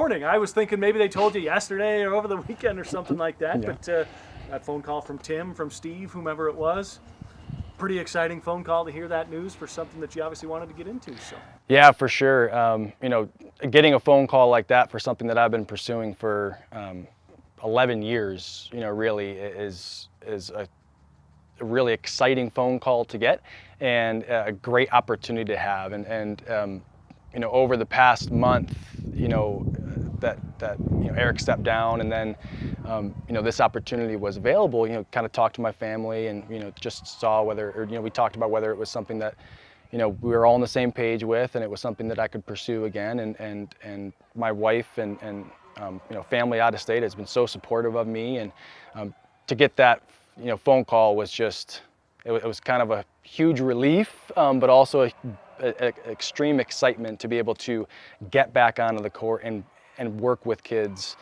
morning. I was thinking maybe they told you yesterday or over the weekend or something like that. Yeah. But that phone call from Tim, from Steve, whomever it was, pretty exciting phone call to hear that news for something that you obviously wanted to get into. So Yeah, for sure. Getting a phone call like that for something that I've been pursuing for 11 years, really is a really exciting phone call to get, and a great opportunity to have. Over the past month, that Eric stepped down, and then this opportunity was available. Kind of talked to my family, and just saw we talked about whether it was something that we were all on the same page with, and it was something that I could pursue again. And my wife and family out of state has been so supportive of me, and to get that phone call was just, it was kind of a huge relief, but also a extreme excitement to be able to get back onto the court and work with kids,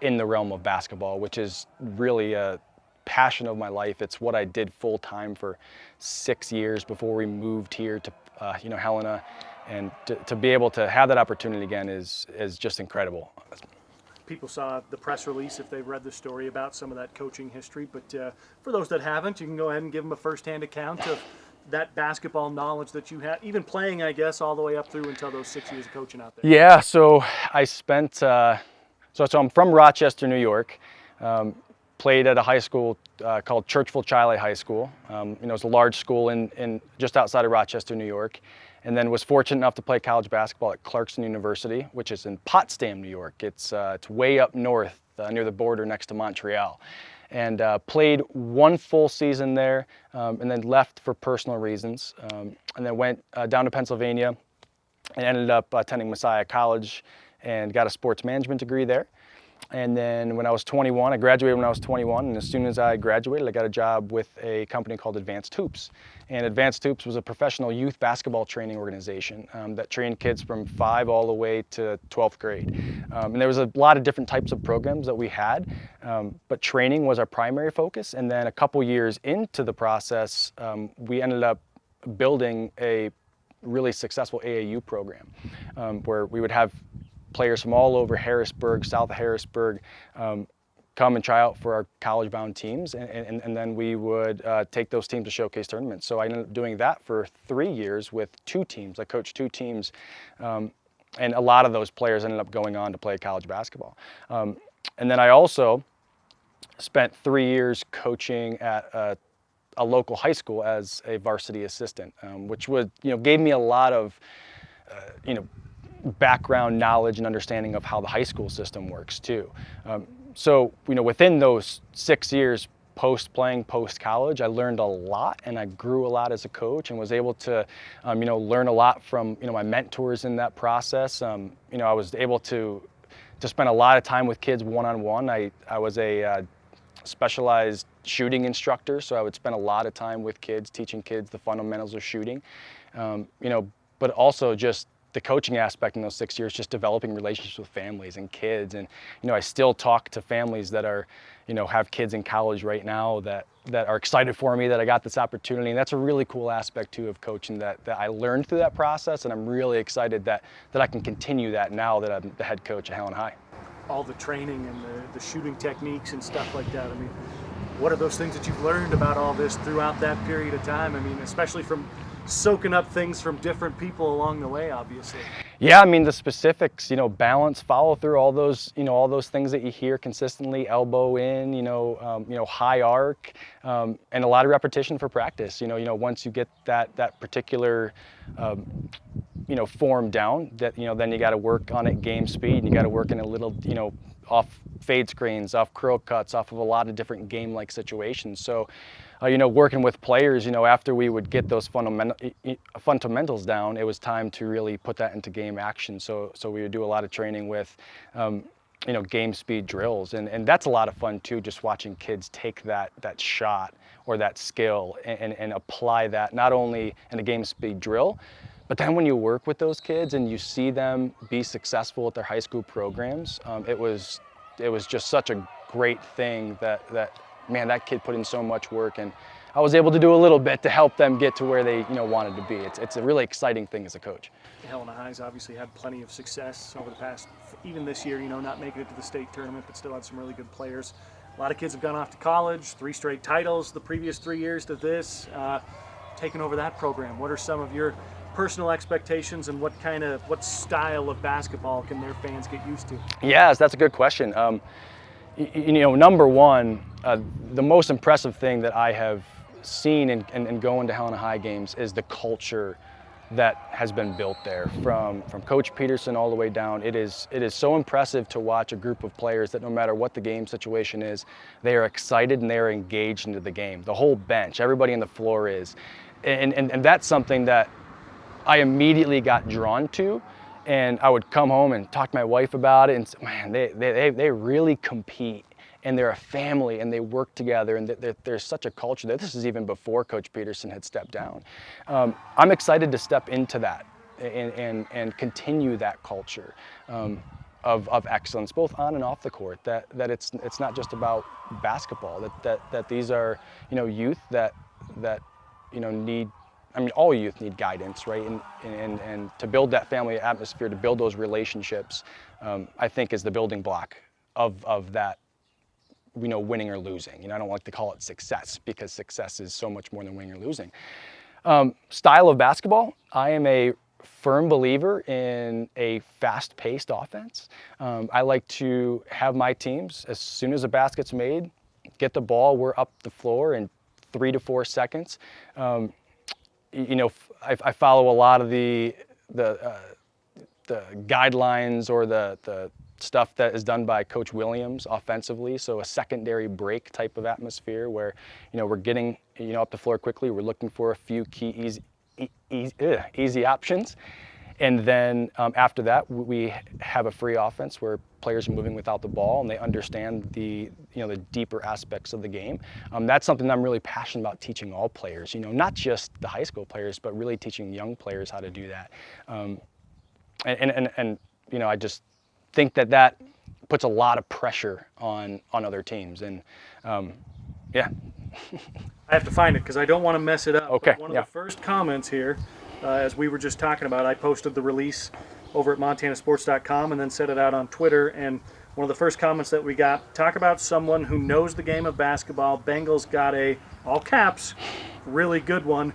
in the realm of basketball, which is really a passion of my life. It's what I did full time for 6 years before we moved here to Helena, and to be able to have that opportunity again is just incredible. people saw the press release if they've read the story about some of that coaching history. But for those that haven't, you can go ahead and give them a firsthand account of that basketball knowledge that you had, even playing, I guess, all the way up through until those 6 years of coaching out there. Yeah, so I spent, so I'm from Rochester, New York. Played at a high school called Churchville Chile High School. It's a large school in just outside of Rochester, New York. And then was fortunate enough to play college basketball at Clarkson University, which is in Potsdam, New York. It's way up north, near the border next to Montreal. And played one full season there, and then left for personal reasons. And then went down to Pennsylvania and ended up attending Messiah College and got a sports management degree there. And then when I was 21, I graduated when I was 21, and as soon as I graduated, I got a job with a company called Advanced Hoops. And Advanced Hoops was a professional youth basketball training organization that trained kids from 5 all the way to 12th grade. And there was a lot of different types of programs that we had, but training was our primary focus. And then a couple years into the process, we ended up building a really successful AAU program, where we would have players from all over Harrisburg, south of Harrisburg, come and try out for our college-bound teams, and then we would take those teams to showcase tournaments. So I ended up doing that for 3 years with 2 teams. I coached 2 teams, and a lot of those players ended up going on to play college basketball. And then I also spent 3 years coaching at a local high school as a varsity assistant, which would, gave me a lot of, background knowledge and understanding of how the high school system works too. So within those 6 years post-playing, post-college, I learned a lot, and I grew a lot as a coach, and was able to, learn a lot from, my mentors in that process. I was able to spend a lot of time with kids one-on-one. I was a specialized shooting instructor, so I would spend a lot of time with kids, teaching kids the fundamentals of shooting, but also just the coaching aspect in those 6 years, just developing relationships with families and kids. And, I still talk to families that are, have kids in college right now that are excited for me that I got this opportunity. And that's a really cool aspect too of coaching that I learned through that process. And I'm really excited that I can continue that now that I'm the head coach at Helena High. All the training and the shooting techniques and stuff like that. I mean, what are those things that you've learned about all this throughout that period of time? I mean, especially from soaking up things from different people along the way, obviously. Yeah, I mean, the specifics, balance, follow through, all those things that you hear consistently, elbow in, high arc, and a lot of repetition for practice. Once you get that particular, form down, that, then you got to work on it game speed, and you got to work in a little, off fade screens, off curl cuts, off of a lot of different game-like situations. So, working with players, after we would get those fundamentals down, it was time to really put that into game action. So we would do a lot of training with, game speed drills, and that's a lot of fun too, just watching kids take that shot or that skill and apply that not only in a game speed drill, but then when you work with those kids and you see them be successful at their high school programs, it was just such a great thing that man, that kid put in so much work, and I was able to do a little bit to help them get to where they wanted to be. It's a really exciting thing as a coach. Helena High's obviously had plenty of success over the past, even this year, not making it to the state tournament, but still had some really good players. A lot of kids have gone off to college, 3 straight titles the previous 3 years to this, taking over that program. What are some of your personal expectations, and what style of basketball can their fans get used to? Yes, that's a good question. Number one, the most impressive thing that I have seen in going to Helena High games is the culture that has been built there from Coach Peterson all the way down. It is so impressive to watch a group of players that no matter what the game situation is, they are excited and they are engaged into the game. The whole bench, everybody on the floor is. And that's something that I immediately got drawn to. And I would come home and talk to my wife about it and say, man, they really compete, and they're a family, and they work together, and there's such a culture there. This is even before Coach Peterson had stepped down. I'm excited to step into that and continue that culture of excellence, both on and off the court. That it's not just about basketball. That these are youth that need. I mean, all youth need guidance, right? And to build that family atmosphere, to build those relationships, I think is the building block of that, winning or losing. I don't like to call it success, because success is so much more than winning or losing. Style of basketball, I am a firm believer in a fast-paced offense. I like to have my teams, as soon as a basket's made, get the ball, we're up the floor in 3 to 4 seconds. I follow a lot of the guidelines or the stuff that is done by Coach Williams offensively. So a secondary break type of atmosphere where we're getting up the floor quickly. We're looking for a few key easy options, and then after that we have a free offense where players are moving without the ball and they understand the deeper aspects of the game. That's something I'm really passionate about teaching all players, not just the high school players, but really teaching young players how to do that. I just think that puts a lot of pressure on other teams, and yeah. I have to find it because I don't want to mess it up. Okay. But one of the first comments here, as we were just talking about, I posted the release over at montanasports.com and then set it out on Twitter. And one of the first comments that we got, talk about someone who knows the game of basketball. Bengals got a, all caps, really good one.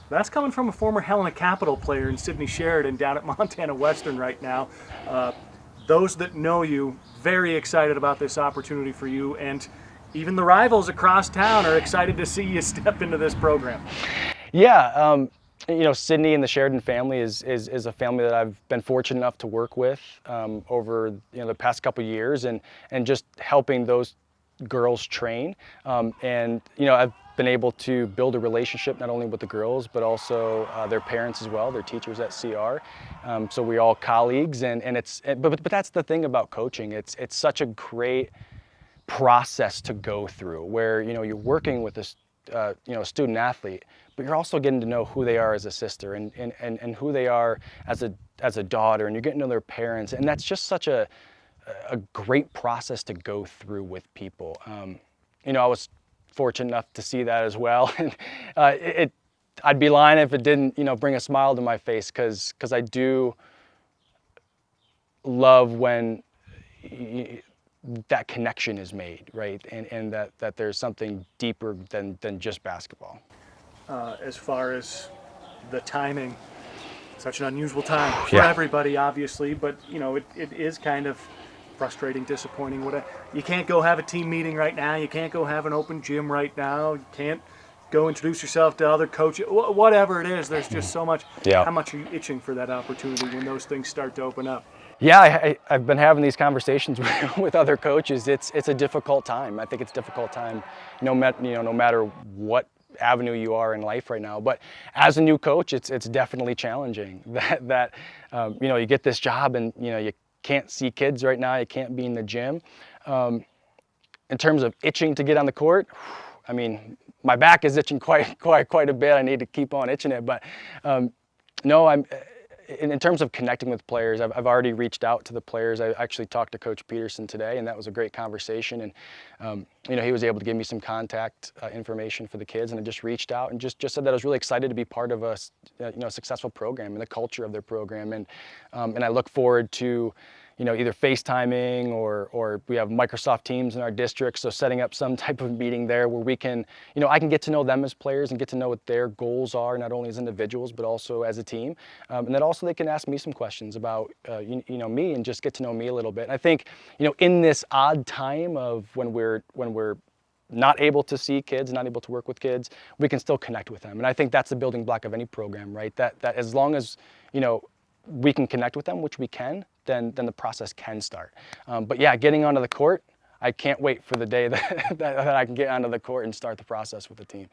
That's coming from a former Helena Capital player in Sydney Sheridan down at Montana Western right now. Those that know you, very excited about this opportunity for you, and even the rivals across town are excited to see you step into this program. Yeah, Sydney and the Sheridan family is a family that I've been fortunate enough to work with over the past couple of years, and just helping those girls train. I've been able to build a relationship not only with the girls but also their parents as well, their teachers at CR. So we're all colleagues, but that's the thing about coaching. It's such a great process to go through where you're working with a student athlete, but you're also getting to know who they are as a sister and who they are as a daughter, and you're getting to know their parents, and that's just such a great process to go through with people. I was fortunate enough to see that as well, and I'd be lying if it didn't bring a smile to my face, because I do love when that connection is made, right? And that there's something deeper than just basketball. As far as the timing, such an unusual time for Yeah. everybody, obviously, but it is kind of frustrating, disappointing. You can't go have a team meeting right now. You can't go have an open gym right now. You can't go introduce yourself to other coaches. Whatever it is, there's just so much. Yeah. How much are you itching for that opportunity when those things start to open up? Yeah, I've been having these conversations with other coaches. It's a difficult time. I think it's a difficult time, no matter what avenue you are in life right now. But as a new coach, it's definitely challenging. That you get this job and you can't see kids right now. You can't be in the gym. In terms of itching to get on the court, I mean, my back is itching quite a bit. I need to keep on itching it. But no, in terms of connecting with players, I've already reached out to the players. I actually talked to Coach Peterson today, and that was a great conversation. And he was able to give me some contact information for the kids, and I just reached out and just said that I was really excited to be part of a successful program and the culture of their program. And I look forward to either FaceTiming or we have Microsoft Teams in our district, so setting up some type of meeting there where we can, I can get to know them as players and get to know what their goals are, not only as individuals but also as a team, and then also they can ask me some questions about me and just get to know me a little bit. And I think in this odd time of when we're not able to see kids, not able to work with kids, we can still connect with them. And I think that's the building block of any program, right? That as long as we can connect with them, which we can, then the process can start. But yeah, getting onto the court, I can't wait for the day that I can get onto the court and start the process with the team.